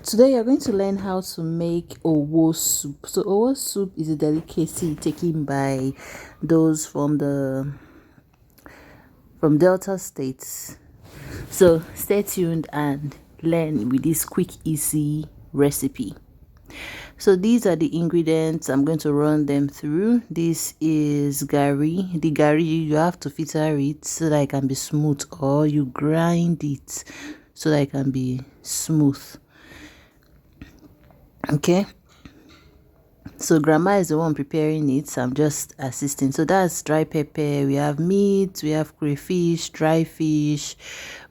Today you're going to learn how to make Owoh soup. So Owoh soup is a delicacy taken by those from Delta states. So stay tuned and learn with this quick, easy recipe. So these are the ingredients. I'm going to run them through. This is gari. The gari, you have to filter it so that it can be smooth, or you grind it so that it can be smooth. Okay, so grandma is the one preparing it, so I'm just assisting. So that's dry pepper, we have meat, we have crayfish, dry fish,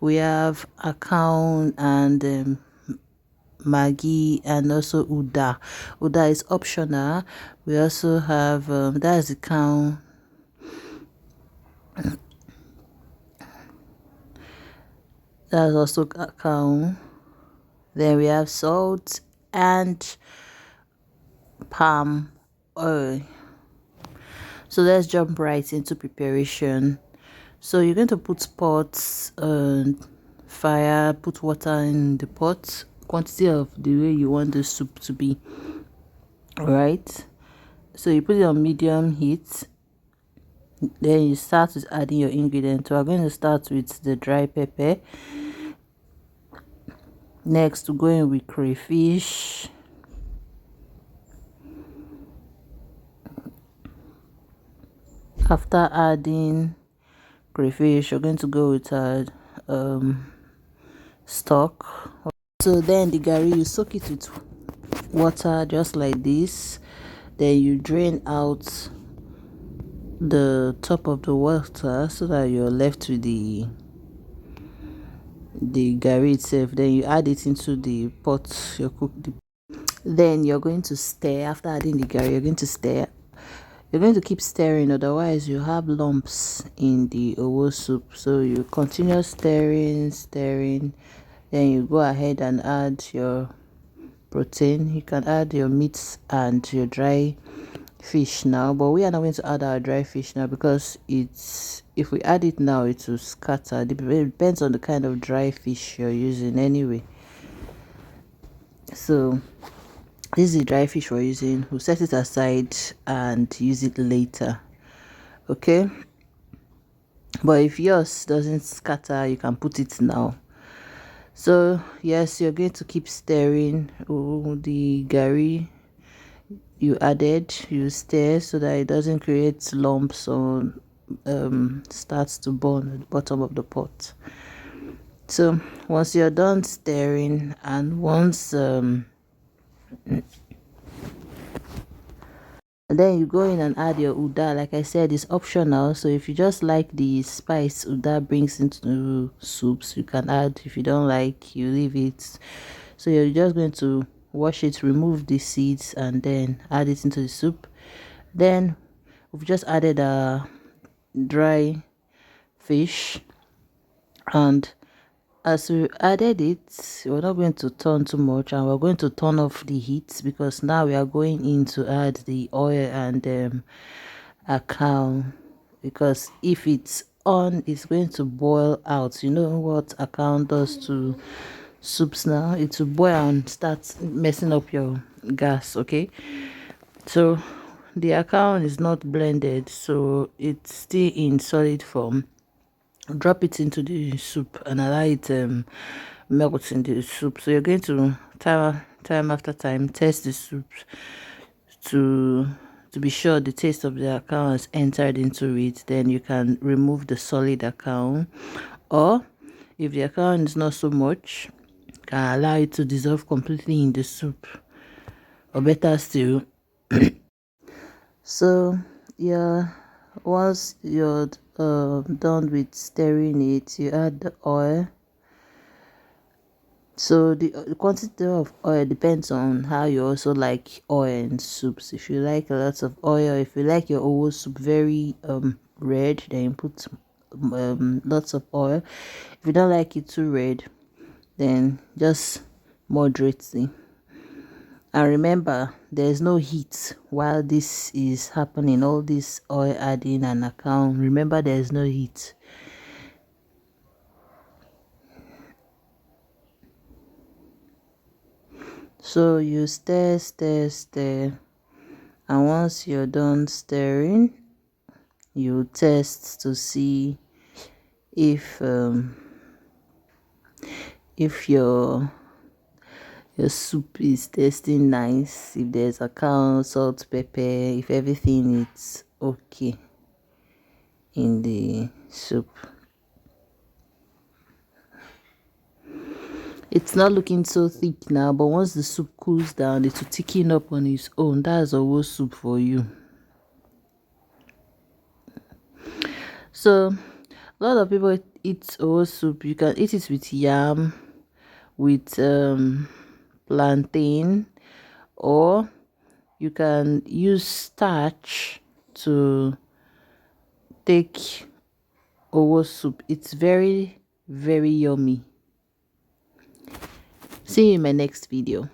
we have account and maggi, and also uda is optional. We also have that's the cow, that's also cow. Then we have salt and palm oil. So let's jump right into preparation. So you're going to put pots on fire, put water in the pot, quantity of the way you want the soup to be. All right, so you put it on medium heat, then you start with adding your ingredients. So we're going to start with the dry pepper. Next, we're going with crayfish. After adding crayfish, you're going to go with our stock. So then the gari, you soak it with water just like this, then you drain out the top of the water so that you're left with the gari itself. Then you add it into the pot you cooked. Then you're going to stir. After adding the gari, you're going to stir. You're going to keep stirring, otherwise you have lumps in the owoh soup. So you continue stirring. Then you go ahead and add your protein. You can add your meats and your dry fish now, but we are not going to add our dry fish now because if we add it now it will scatter. It depends on the kind of dry fish you're using anyway. So this is the dry fish we're using. We'll set it aside and use it later. Okay, but if yours doesn't scatter, you can put it now. So yes, you're going to keep stirring. The gari you added, you stir so that it doesn't create lumps or starts to burn at the bottom of the pot. So once you're done stirring, and once and then you go in and add your uda. Like I said, it's optional, so if you just like the spice uda brings into soups, you can add. If you don't like, you leave it. So you're just going to wash it, remove the seeds, and then add it into the soup. Then we've just added a dry fish, and as we added it, we're not going to turn too much, and we're going to turn off the heat because now we are going in to add the oil and account, because if it's on, it's going to boil out. You know what account does to soups now? It will boil and start messing up your gas. Okay, so the account is not blended, so it's still in solid form. Drop it into the soup and allow it melt in the soup. So you're going to time after time test the soup to be sure the taste of the account has entered into it. Then you can remove the solid account, or if the account is not so much, can allow it to dissolve completely in the soup, or better still. So yeah, once you're done with stirring it, you add the oil. So the quantity of oil depends on how you also like oil in soups. If you like a lot of oil, if you like your owoh soup very red, then you put lots of oil. If you don't like it too red, then just moderately. And remember, there's no heat while this is happening. All this oil adding and account, remember there's no heat. So you stir, stir, stir, and once you're done stirring, you test to see if your soup is tasting nice, if there's a cow, salt, pepper, if everything is okay in the soup. It's not looking so thick now, but once the soup cools down, it will thicken up on its own. That's Owoh soup for you. So a lot of people eat Owoh soup. You can eat it with yam, with plantain, or you can use starch to take Owoh soup. It's very, very yummy. See you in my next video.